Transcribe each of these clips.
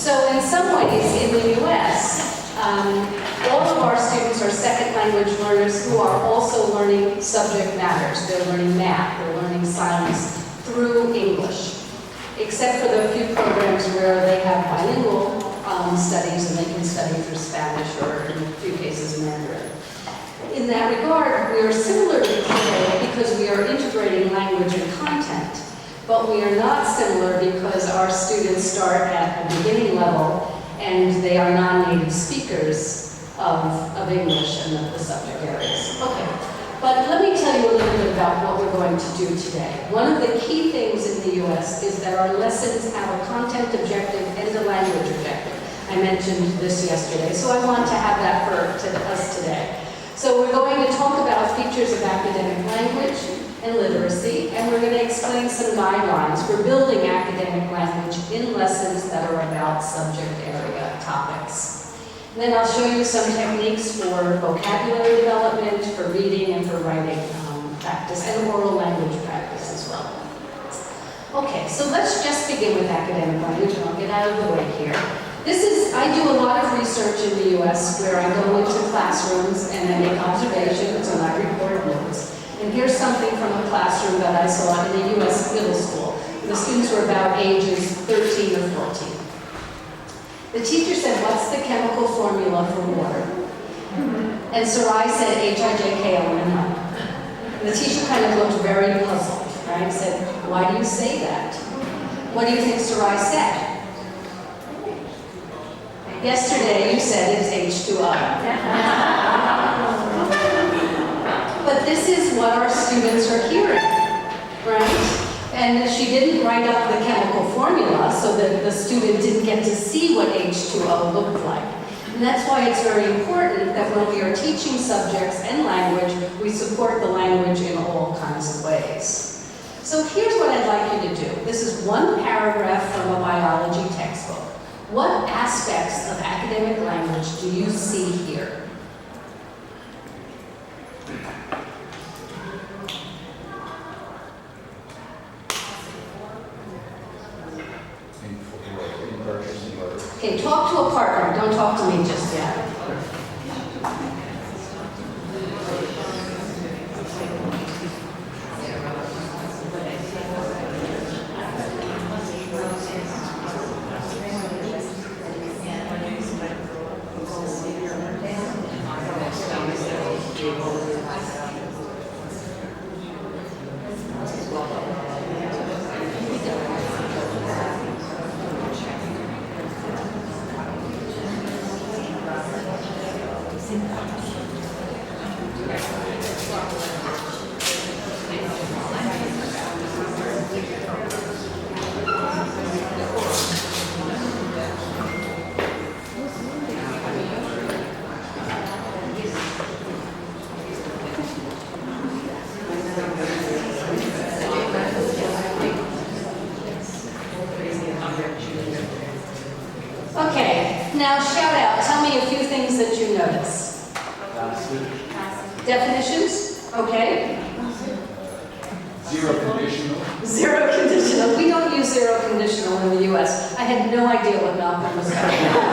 So in some ways, in the US, all of our students are second language learners who are also learning subject matters. They're learning math, they're learning science through English, except for the few programs where they have bilingual studies and they can study through Spanish or in a few cases Mandarin. In that regard, we are similar to today because we are integrating language and content, but we are not similar because our students start at the beginning level and they are non-native speakers of English and of the subject areas. Okay, but let me tell you a little bit about what we're going to do today. One of the key things in the US is that our lessons have a content objective and a language objective. I mentioned this yesterday, so I want to have that for us today. So we're going to talk about features of academic language and literacy, and we're going to explain some guidelines for building academic language in lessons that are about subject area topics. And then I'll show you some techniques for vocabulary development, for reading and for writing practice, and oral language practice as well. Okay, so let's just begin with academic language, and I'll get out of the way here. I do a lot of research in the US where I go into classrooms and I make observations and I record notes. And here's something from a classroom that I saw in a US middle school. The students were about ages 13 or 14. The teacher said, "What's the chemical formula for water?" And Sarai said, H-I-J-K-O-N-I. And the teacher kind of looked very puzzled, right? Said, "Why do you say that?" What do you think Sarai said? Yesterday you said it's H2O. But this is what our students are hearing, right? And she didn't write up the chemical formula so that the student didn't get to see what H2O looked like. And that's why it's very important that when we are teaching subjects and language, we support the language in all kinds of ways. So here's what I'd like you to do. This is one paragraph from a biology textbook. What aspects of academic language do you see here? Okay, talk to a partner. Don't talk to me just yet. Okay, now shout out. Tell me a few things that you notice. Definitions? Okay. Zero conditional. Zero conditional. We don't use zero conditional in the US. I had no idea what Malcolm was talking about.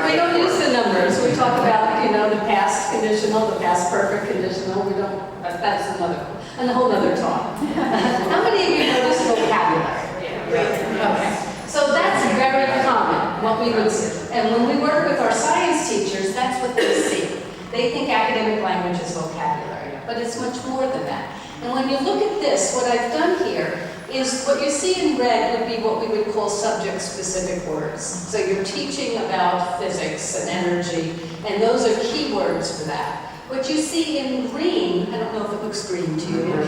We don't use the numbers. We talk about, the past conditional, the past perfect conditional. We don't, that's a whole other talk. How many of you notice vocabulary? Okay. So that's very common, what we would see. And when we work with our science teachers, that's what they see. They think academic language is vocabulary, but it's much more than that. And when you look at this, what I've done here is what you see in red would be what we would call subject-specific words. So you're teaching about physics and energy, and those are key words for that. What you see in green, I don't know if it looks green to you,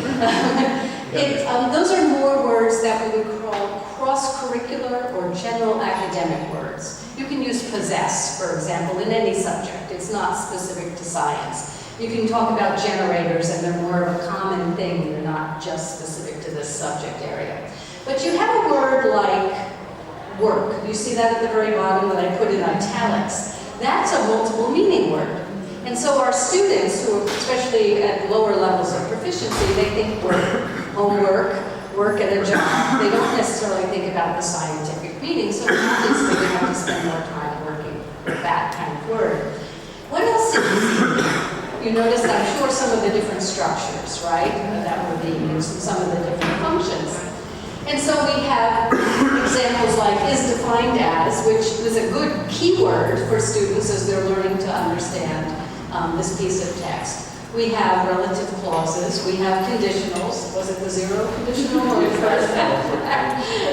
those are more words that we would call cross-curricular or general academic words. You can use possess, for example, in any subject. It's not specific to science. You can talk about generators, and they're more of a common thing. They're not just specific to this subject area. But you have a word like work. You see that at the very bottom that I put in italics. That's a multiple meaning word. And so our students, who are especially at lower levels of proficiency, they think work, homework, work at a job, they don't necessarily think about the scientific meaning, so obviously we have to spend more time working with that kind of word. What else did you see? You noticed, I'm sure, some of the different structures, right, that were being used and some of the different functions. And so we have examples like is defined as, which is a good keyword for students as they're learning to understand this piece of text. We have relative clauses, we have conditionals. Was it the zero conditional or the first?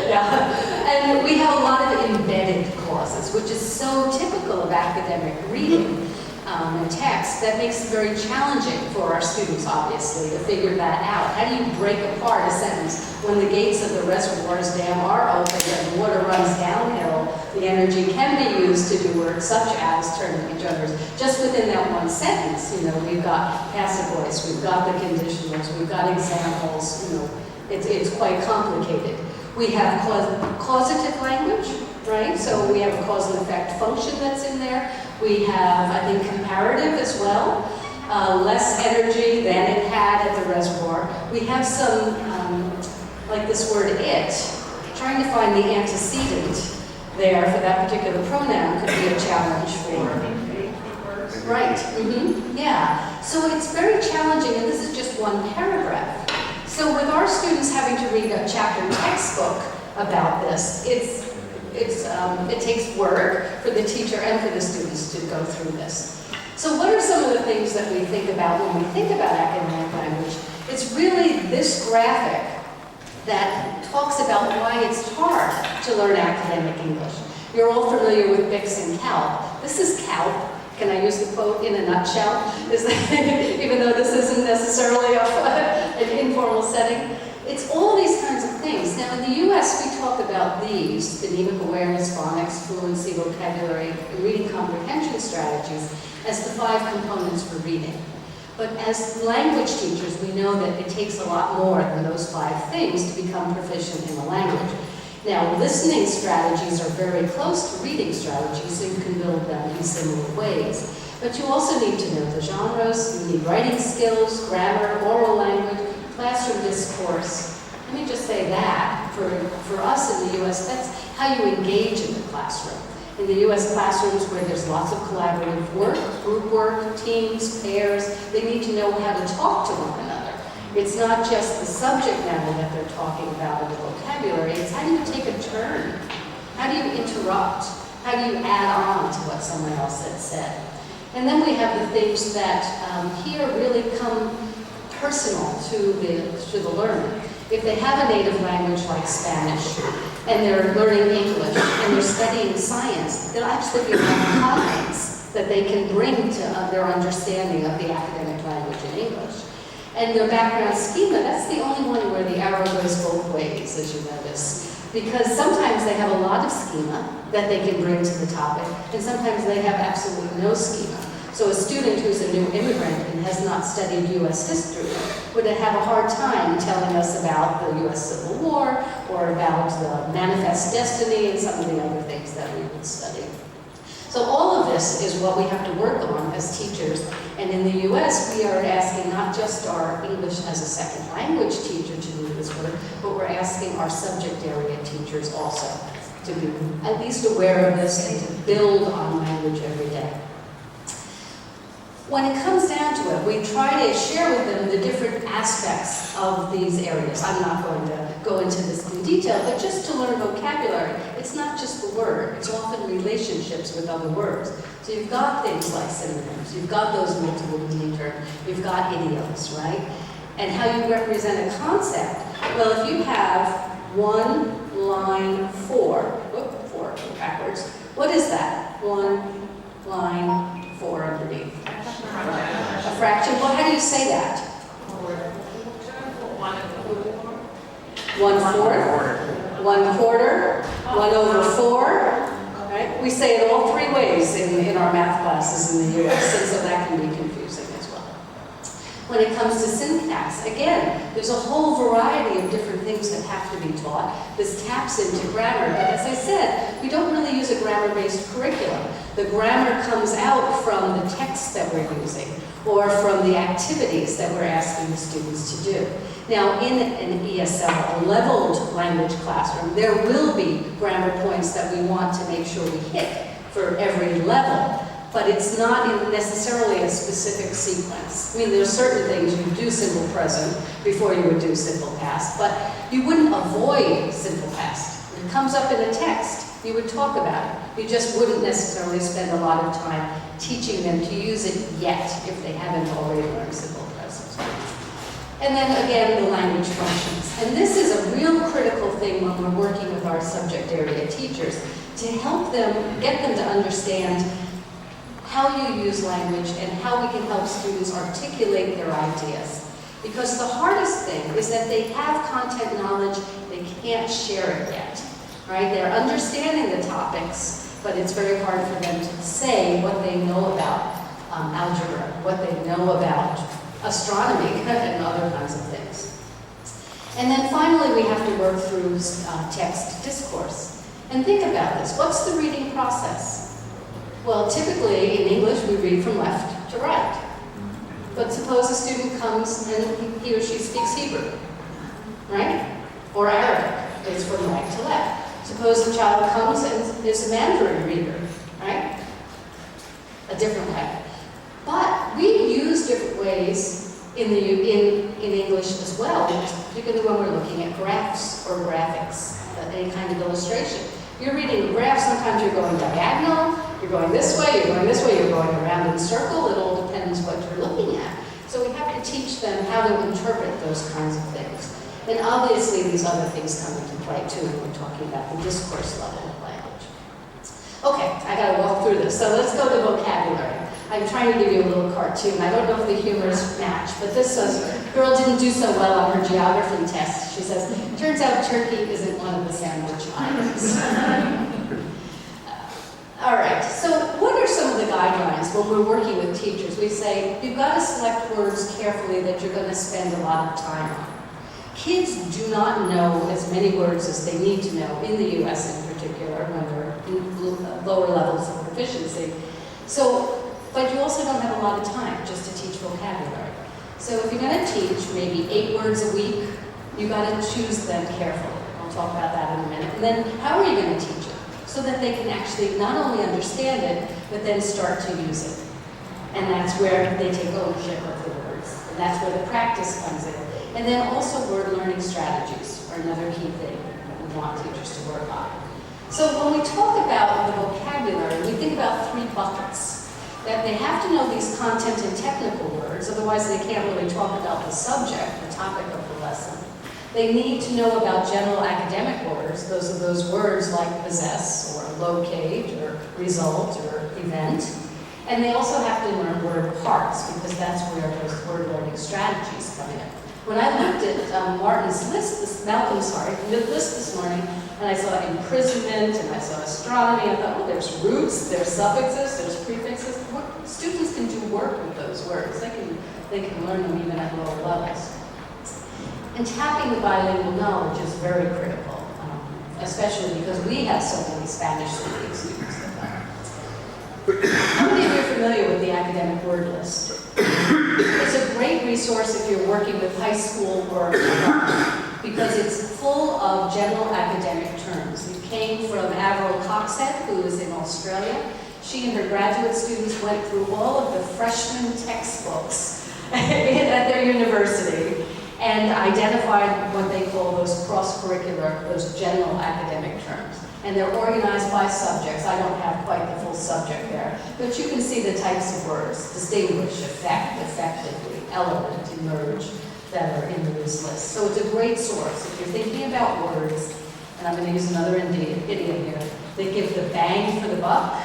Yeah. And we have a lot of embedded clauses, which is so typical of academic reading and text that makes it very challenging for our students, obviously, to figure that out. How do you break apart a sentence when the gates of the reservoir's dam are open and the water runs downhill? The energy can be used to do work such as turning each other's. Just within that one sentence, you know, we've got passive voice, we've got the conditionals, we've got examples, you know, it's quite complicated. We have causative language, right? So we have a cause and effect function that's in there. We have, I think, comparative as well. Less energy than it had at the reservoir. We have some, like this word it, trying to find the antecedent there for that particular pronoun could be a challenge for. Right, yeah. So it's very challenging, and this is just one paragraph. So with our students having to read a chapter textbook about this, it takes work for the teacher and for the students to go through this. So what are some of the things that we think about when we think about academic language? It's really this graphic that talks about why it's hard to learn academic English. You're all familiar with Bix and Calp. This is Calp. Can I use the quote in a nutshell? Even though this isn't necessarily an informal setting. It's all these kinds of things. Now in the US we talk about these, phonemic awareness, phonics, fluency, vocabulary, and reading comprehension strategies as the 5 components for reading. But as language teachers, we know that it takes a lot more than those 5 things to become proficient in the language. Now, listening strategies are very close to reading strategies, so you can build them in similar ways. But you also need to know the genres, you need writing skills, grammar, oral language, classroom discourse. Let me just say that, for us in the US, that's how you engage in the classroom. In the US classrooms where there's lots of collaborative work, group work, teams, pairs, they need to know how to talk to one another. It's not just the subject matter that they're talking about in the vocabulary, it's how do you take a turn? How do you interrupt? How do you add on to what someone else had said? And then we have the things that here really come personal to the learner. If they have a native language like Spanish, and they're learning English, and they're studying science, they'll actually be learning comments that they can bring to their understanding of the academic language in English. And their background schema, that's the only one where the arrow goes both ways, as you notice. Because sometimes they have a lot of schema that they can bring to the topic, and sometimes they have absolutely no schema. So a student who's a new immigrant and has not studied U.S. history would have a hard time telling us about the U.S. Civil War or about the Manifest Destiny and some of the other things that we would study. So all of this is what we have to work on as teachers. And in the U.S., we are asking not just our English as a second language teacher to do this work, but we're asking our subject area teachers also to be at least aware of this and to build on language every day. When it comes down to it, we try to share with them the different aspects of these areas. I'm not going to go into this in detail, but just to learn vocabulary, it's not just the word, it's often relationships with other words. So you've got things like synonyms, you've got those multiple meaning terms, you've got idioms, right? And how you represent a concept. Well, if you have 1 line 4, backwards, what is that? 1 line 4 underneath. A fraction. Well, how do you say that? 1/4, 1/4, 1/4. Right? We say it all 3 ways in our math classes in the U.S., and so that can be confusing as well. When it comes to syntax, again, there's a whole variety of different things that have to be taught. This taps into grammar, but as I said, we don't really use a grammar-based curriculum. The grammar comes out from the text that we're using or from the activities that we're asking the students to do. Now, in an ESL, a leveled language classroom, there will be grammar points that we want to make sure we hit for every level, but it's not necessarily a specific sequence. I mean, there's certain things you do simple present before you would do simple past, but you wouldn't avoid simple past. It comes up in a text, you would talk about it. You just wouldn't necessarily spend a lot of time teaching them to use it yet if they haven't already learned simple present. And then again, the language functions. And this is a real critical thing when we're working with our subject area teachers, to help them, get them to understand how you use language and how we can help students articulate their ideas. Because the hardest thing is that they have content knowledge, they can't share it yet, right? They're understanding the topics, but it's very hard for them to say what they know about algebra, what they know about astronomy, and other kinds of things. And then finally, we have to work through text discourse. And think about this. What's the reading process? Well, typically in English, we read from left to right. But suppose a student comes and he or she speaks Hebrew, right? Or Arabic. It's from right to left. Suppose a child comes and is a Mandarin reader, right? A different way. But we use different ways in English as well, particularly when we're looking at graphs or graphics, any kind of illustration. You're reading a graph, sometimes you're going diagonal, you're going this way, you're going this way, you're going around in a circle. It all depends what you're looking at. So we have to teach them how to interpret those kinds of things. And obviously these other things come into play too when we're talking about the discourse level of language. Okay, I gotta walk through this. So let's go to vocabulary. I'm trying to give you a little cartoon. I don't know if the humors match, but this says, girl didn't do so well on her geography test. She says, turns out turkey isn't one of the sandwich items. All right, so what are some of the guidelines when we're working with teachers? We say, you've got to select words carefully that you're going to spend a lot of time on. Kids do not know as many words as they need to know, in the US in particular, when they're in lower levels of proficiency. But you also don't have a lot of time just to teach vocabulary. So if you're going to teach maybe 8 words a week, you've got to choose them carefully. I'll talk about that in a minute. And then how are you going to teach it? So that they can actually not only understand it, but then start to use it. And that's where they take ownership of the words. And that's where the practice comes in. And then also word learning strategies are another key thing that we want teachers to work on. So when we talk about the vocabulary, we think about 3 buckets. That they have to know these content and technical words, otherwise they can't really talk about the subject, the topic of the lesson. They need to know about general academic words. Those are those words like possess, or locate, or result, or event. And they also have to learn word parts, because that's where those word learning strategies come in. When I looked at Malcolm's list this morning, and I saw imprisonment, and I saw astronomy, I thought, well, there's roots, there's suffixes, there's prefixes. Students can do work with those words. They can learn them even at lower levels. And tapping the bilingual knowledge is very critical, especially because we have so many Spanish-speaking students. How many of you are familiar with the academic word list? It's a great resource if you're working with high school or because it's full of general academic terms. We came from Avril Coxhead, who is in Australia. She and her graduate students went through all of the freshman textbooks at their university and identified what they call those cross-curricular, those general academic terms. And they're organized by subjects. I don't have quite the full subject there, but you can see the types of words: distinguish, effect, effectively, element, emerge, that are in this list. So it's a great source. If you're thinking about words, and I'm going to use another idiom here, they give the bang for the buck.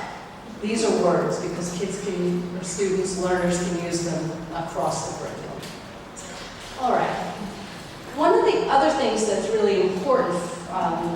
These are words because kids can, or students, learners can use them across the curriculum. All right. One of the other things that's really important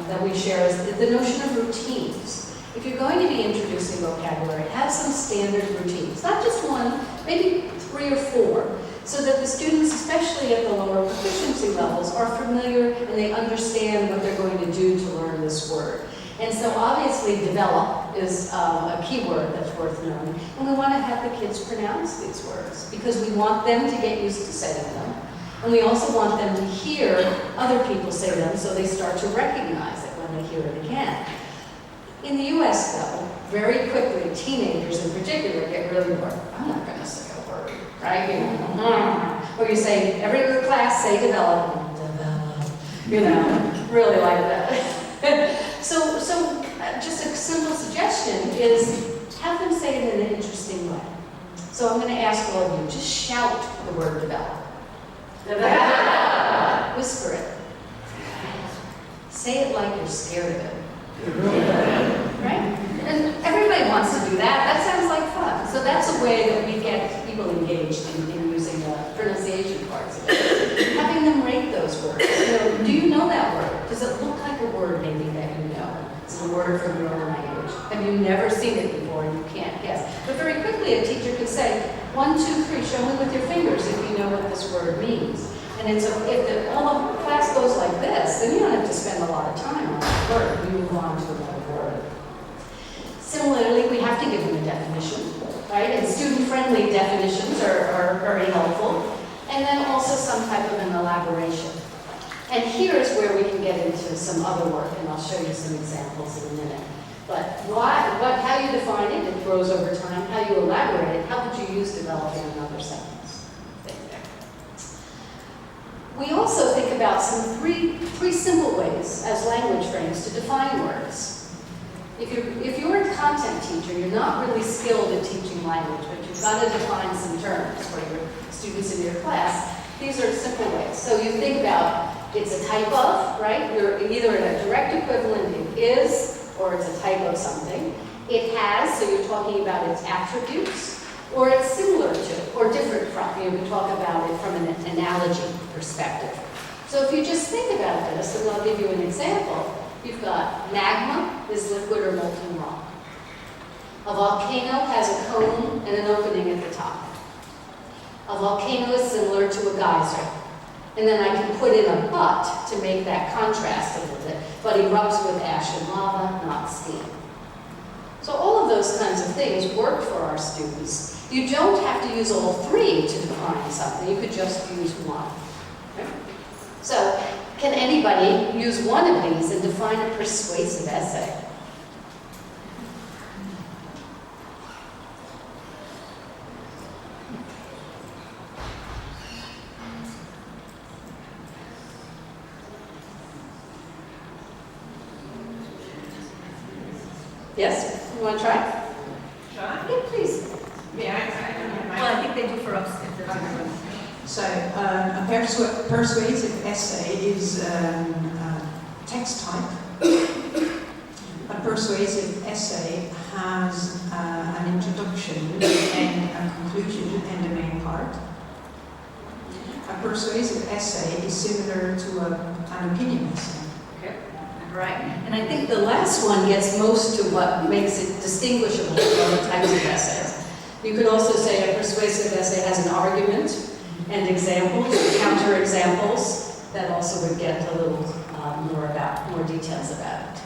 that we share is the notion of routines. If you're going to be introducing vocabulary, have some standard routines. Not just one, maybe 3 or 4, so that the students, especially at the lower proficiency levels, are familiar and they understand what they're going to do to learn this word. And so obviously develop is a keyword that's worth knowing. And we want to have the kids pronounce these words because we want them to get used to saying them. And we also want them to hear other people say them so they start to recognize it when they hear it again. In the US, though, very quickly, teenagers in particular get really bored. I'm not going to say a word, right? You know, or you say, every other class say development, you know, really like that. So just a simple suggestion is have them say it in an interesting way. So I'm going to ask all of you, just shout the word develop. Whisper it. Say it like you're scared of it. Right? And everybody wants to do that. That sounds like fun. So that's a way that we get people engaged in using the pronunciation parts of it. Having them rate those words. You know, do you know that word? Does it look like a word maybe that you know? It's a word from your own language. Have you never seen it before and you can't guess? But very quickly a teacher could say, 1, 2, 3, show me with your fingers if you know what this word means. And it's if all the class goes like this, then you don't have to spend a lot of time on that word. You move on to another word. Similarly, we have to give them a definition, right? And student-friendly definitions are very helpful. And then also some type of an elaboration. And here's where we can get into some other work, and I'll show you some examples in a minute. But how you define it, it grows over time. How you elaborate it, how would you use develop in another sentence? We also think about some three simple ways as language frames to define words. If you're a content teacher, you're not really skilled at teaching language, but you've got to define some terms for your students in your class. These are simple ways. So you think about it's a type of, right? You're either in a direct equivalent, it is, or it's a type of something. It has, so you're talking about its attributes, or it's similar to, or different from. You know, we talk about it from an analogy perspective. So if you just think about this, and I'll give you an example, you've got magma is liquid or molten rock. A volcano has a cone and an opening at the top. A volcano is similar to a geyser. And then I can put in a but to make that contrast a little bit, but erupts with ash and lava, not steam. So all of those kinds of things work for our students. You don't have to use all three to define something. You could just use one. Okay? So can anybody use one of these and define a persuasive essay? Yes? You want to try? Try? Yeah, please. Yeah, Well, I think they do for us if they're different. So, a persuasive essay is text type. A persuasive essay has an introduction and a conclusion and the main part. A persuasive essay is similar to an opinion essay. Right. And I think the last one gets most to what makes it distinguishable from other types of essays. You could also say a persuasive essay has an argument and examples, counter examples, that also would get a little more details about it.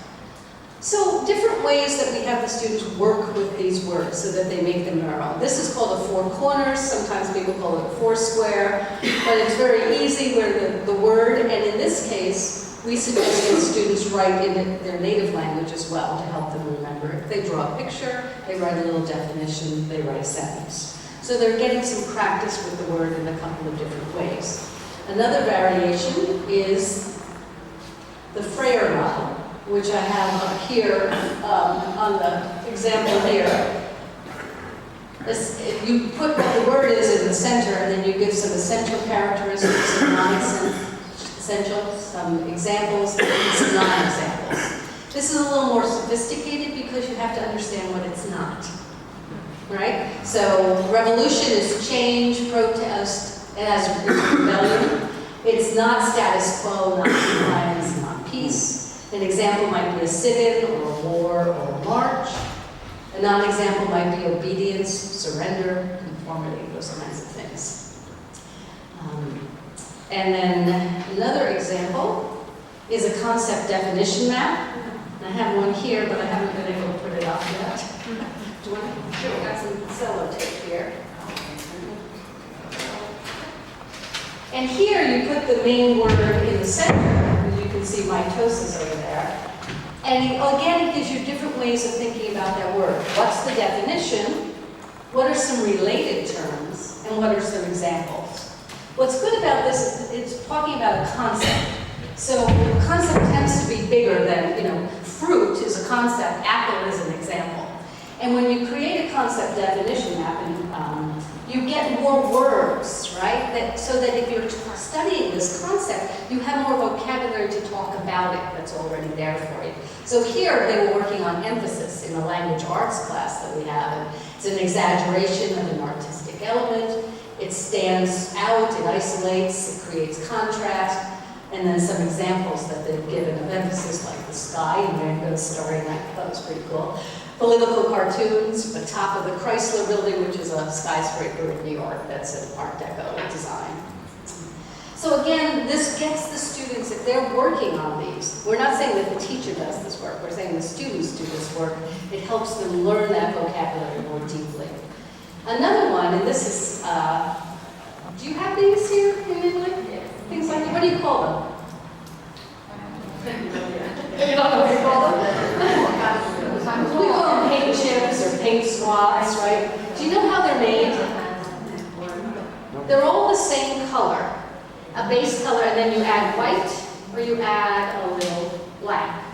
So different ways that we have the students work with these words so that they make them their own. This is called a four corners. Sometimes people call it a four square, but it's very easy where the word, and in this case, we suggest that students write in their native language as well to help them remember it. They draw a picture, they write a little definition, they write a sentence. So they're getting some practice with the word in a couple of different ways. Another variation is the Freyer model, which I have up here on the example here. You put what the word is in the center, and then you give some essential characteristics, some non-essential, some examples, and some non-examples. This is a little more sophisticated because you have to understand what it's not. Right? So revolution is change, protest, it has rebellion. It's not status quo, not compliance, not peace. An example might be a sit-in, or a war, or a march. A non-example might be obedience, surrender, conformity, those kinds of things. And then another example is a concept definition map. I have one here, but I haven't been able to put it off yet. Do you want to? Sure, we got some sellotape here. And here you put the main word in the center, and you can see mitosis over there. And again, it gives you different ways of thinking about that word. What's the definition? What are some related terms? And what are some examples? What's good about this is it's talking about a concept. So the concept tends to be bigger than, fruit is a concept, apple is an example. And when you create a concept definition map, you get more words, right? So that if you're studying this concept, you have more vocabulary to talk about it that's already there for you. So here they were working on emphasis in a language arts class that we have. And it's an exaggeration of an artistic element. It stands out, it isolates, it creates contrast. And then some examples that they've given of emphasis, like the sky in Van Gogh's Starry Night. That was pretty cool. Political cartoons, the top of the Chrysler Building, which is a skyscraper in New York. That's an Art Deco design. So again, this gets the students, if they're working on these, we're not saying that the teacher does this work, we're saying the students do this work. It helps them learn that vocabulary more deeply. Another one, and this is, do you have these here in Italy? Things like that. What do you call them? You don't know what you call them? We call them paint chips or paint swabs, right? Do you know how they're made? They're all the same color, a base color, and then you add white or you add a little black.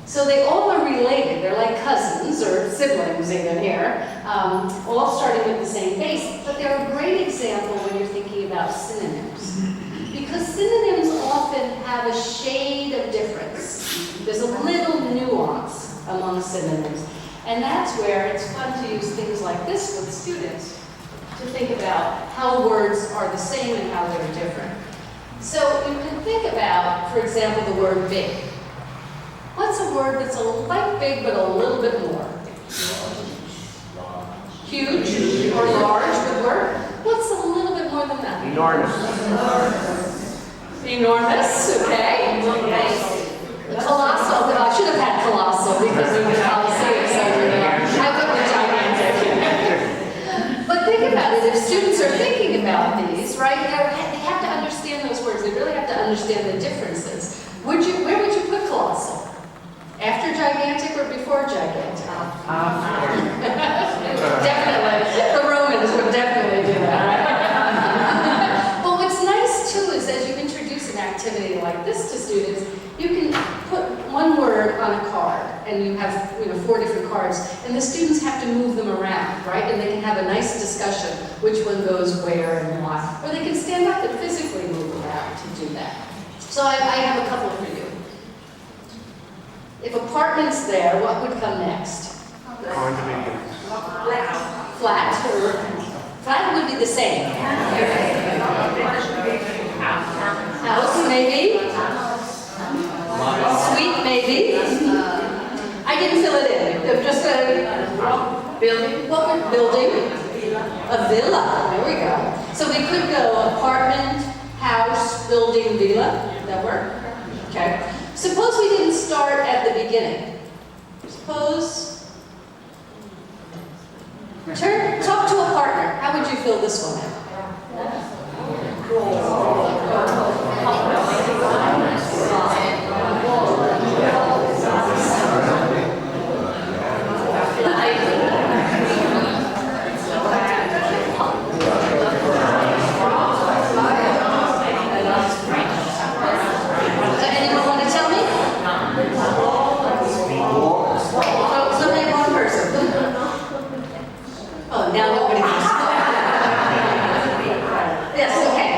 So they all are related. They're like cousins or siblings even here, all starting with the same base. But they're a great example when you're thinking about synonyms. Because synonyms often have a shade of difference. There's a little nuance among synonyms. And that's where it's fun to use things like this with students to think about how words are the same and how they're different. So you can think about, for example, the word big. What's a word that's like big but a little bit more? Huge or large would work. What's a little bit more than that? Enormous. Enormous, okay. Colossal, I should have had colossal because we were Colosseum, so I went with gigantic. But think about it, if students are thinking about these, right, they have to understand those words, they really have to understand the differences. Where would you put colossal? After gigantic or before gigantic? Definitely, the Romans would definitely do that, right? But what's nice too is as you introduce an activity like this to students, you can put one word on a card, and you have 4 different cards, and the students have to move them around, right? And they can have a nice discussion, which one goes where and why. Or they can stand up and physically move around to do that. So I have a couple for you. If apartment's there, what would come next? Condominium. Flat, or flat would be the same. House, maybe. Suite, maybe. I didn't fill it in. They're just a building. What would building? A villa. There we go. So we could go apartment, house, building, villa. Would that work? Okay. Suppose we didn't start at the beginning. Suppose. Talk to a partner. How would you fill this one in? Anyone want to tell me? Oh, somebody, one person. Oh, now nobody wants to. Yes, okay.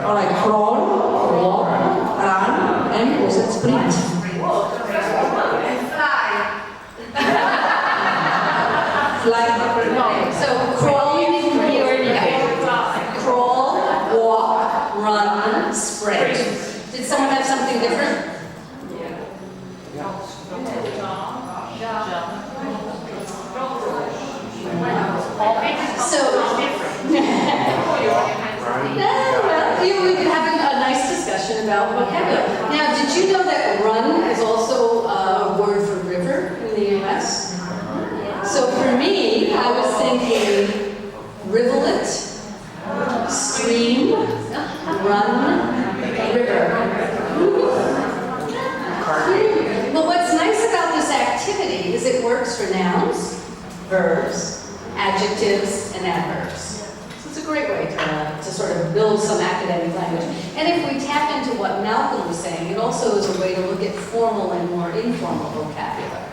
All right, crawl, walk, run, and was it sprint? Fly. So crawling from here, yeah. Crawl, walk, run, sprint. Did someone have something different? So, we could have a nice discussion about vocabulary. Now, did you know that run for nouns, verbs, adjectives, and adverbs. So it's a great way to sort of build some academic language. And if we tap into what Malcolm was saying, it also is a way to look at formal and more informal vocabulary.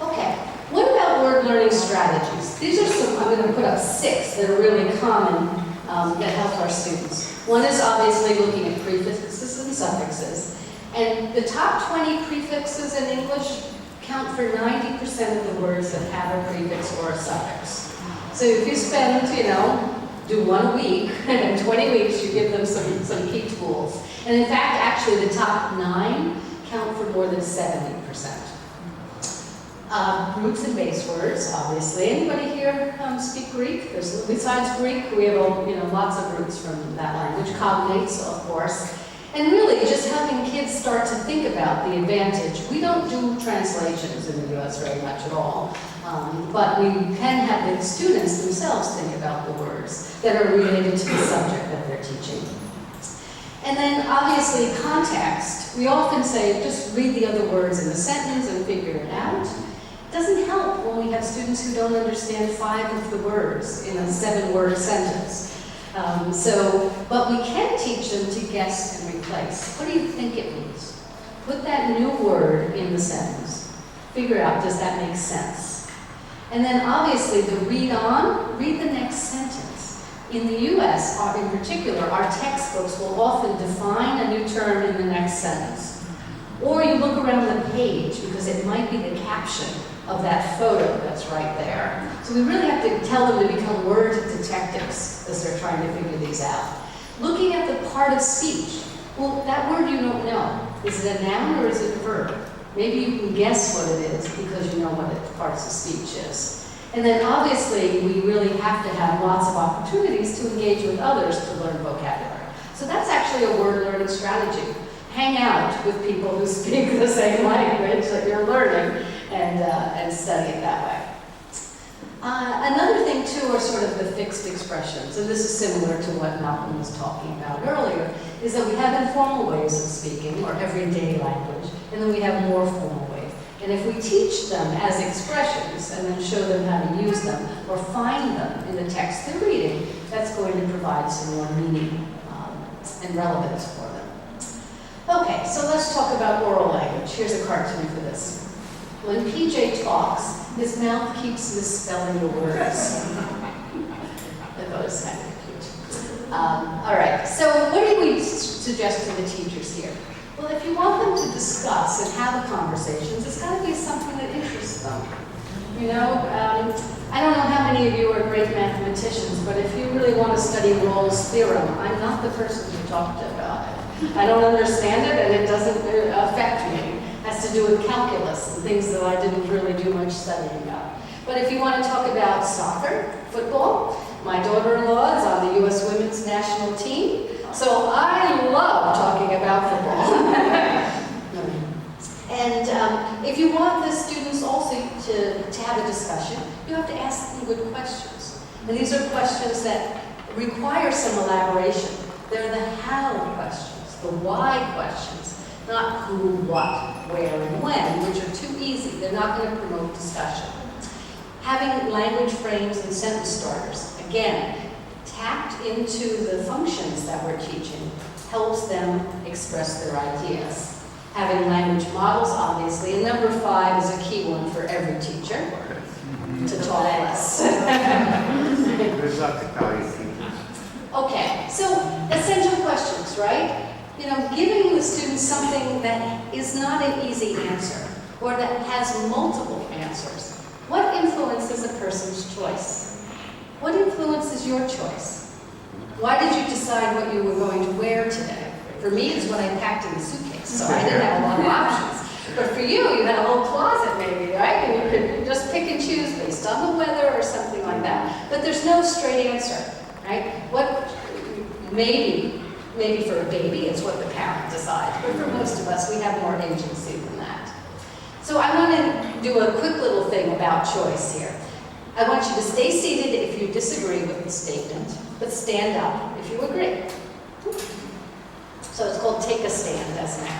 Okay, what about word learning strategies? These are some, I'm going to put up 6 that are really common that help our students. One is obviously looking at prefixes and suffixes. And the top 20 prefixes in English count for 90% of the words that have a prefix or a suffix. So if you spend, do 1 week, and in 20 weeks you give them some key tools. And in fact, actually the top 9 count for more than 70%. Roots and base words, obviously. Anybody here speak Greek? Besides Greek, we have lots of roots from that language. Cognates, of course. And really, just helping kids start to think about the advantage. We don't do translations in the U.S. very much at all, but we can have the students themselves think about the words that are related to the subject that they're teaching. And then, obviously, context. We often say, just read the other words in the sentence and figure it out. It doesn't help when we have students who don't understand 5 of the words in a 7-word sentence. But we can teach them to guess and replace. What do you think it means? Put that new word in the sentence. Figure out, does that make sense? And then obviously the read the next sentence. In the US, in particular, our textbooks will often define a new term in the next sentence. Or you look around the page because it might be the caption of that photo that's right there. So we really have to tell them to become word detectives as they're trying to figure these out. Looking at the part of speech. Well, that word you don't know. Is it a noun or is it a verb? Maybe you can guess what it is because you know what parts of speech is. And then obviously we really have to have lots of opportunities to engage with others to learn vocabulary. So that's actually a word learning strategy. Hang out with people who speak the same language that you're learning and study it that way. Another thing too are sort of the fixed expressions, and this is similar to what Malcolm was talking about earlier, is that we have informal ways of speaking, or everyday language, and then we have more formal ways. And if we teach them as expressions and then show them how to use them or find them in the text they're reading, that's going to provide some more meaning and relevance for them. Okay, so let's talk about oral language. Here's a cartoon for this. When PJ talks, his mouth keeps misspelling the words. I thought it was kind of cute. All right, so what do we suggest to the teachers here? Well, if you want them to discuss and have conversations, it's got to be something that interests them. I don't know how many of you are great mathematicians, but if you really want to study Rolle's theorem, I'm not the person to talk to about it. I don't understand it, and it doesn't affect me. It has to do with calculus and things that I didn't really do much studying about. But if you want to talk about soccer, football, my daughter-in-law is on the U.S. women's national team, so I love talking about football. And if you want the students also to have a discussion, you have to ask them good questions. And these are questions that require some elaboration. They're the how questions, the why questions, not who, what, where, and when, which are too easy. They're not going to promote discussion. Having language frames and sentence starters, again, tapped into the functions that we're teaching, helps them express their ideas. Having language models, obviously, and number 5 is a key one for every teacher, to talk less. Good luck to Italian teachers. Okay, so essential questions, right? Giving the students something that is not an easy answer, or that has multiple answers. What influences a person's choice? What influences your choice? Why did you decide what you were going to wear today? For me, it's what I packed in the suitcase, so I didn't have a lot of options. But for you, you had a whole closet maybe, right? And you could just pick and choose based on the weather or something like that. But there's no straight answer, right? Maybe for a baby, it's what the parent decides. But for most of us, we have more agency than that. So I want to do a quick little thing about choice here. I want you to stay seated if you disagree with the statement, but stand up if you agree. So it's called take a stand as an activity.